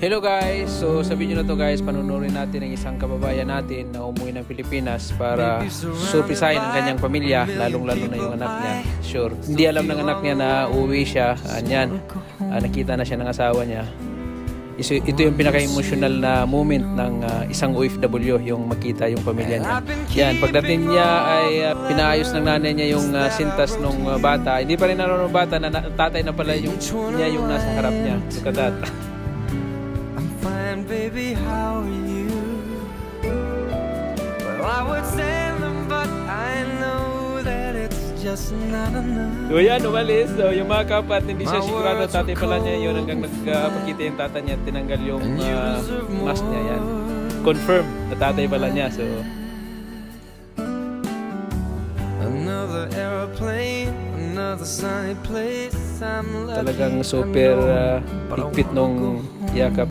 Hello guys! So sa video na to guys, panunurin natin ang isang kababayan natin na umuwi ng Pilipinas para surprisahin ang kanyang pamilya, lalong-lalo na yung anak niya. Sure, hindi alam ng anak niya na uuwi siya. Nakita na siya ng asawa niya. Ito yung pinaka-emotional na moment ng isang OFW, yung makita yung pamilya niya. Yan, pagdating niya ay pinaayos ng nanay niya yung sintas ng bata. Hindi pa rin naroon ng bata, na tatay na pala yung nasa harap niya. Look at that. Fine, baby, how are you? Well, I would send them, but I know that it's just not enough. So yan, umalis. So yung mga kapat, hindi siya sigurado tatay pala niya yun hanggang nagpakita yung tata niya, tinanggal yung mask niya. Yan, confirm na tatay pala niya. So Another airplane, another sunny place. I'm talagang super higpit nung yakap.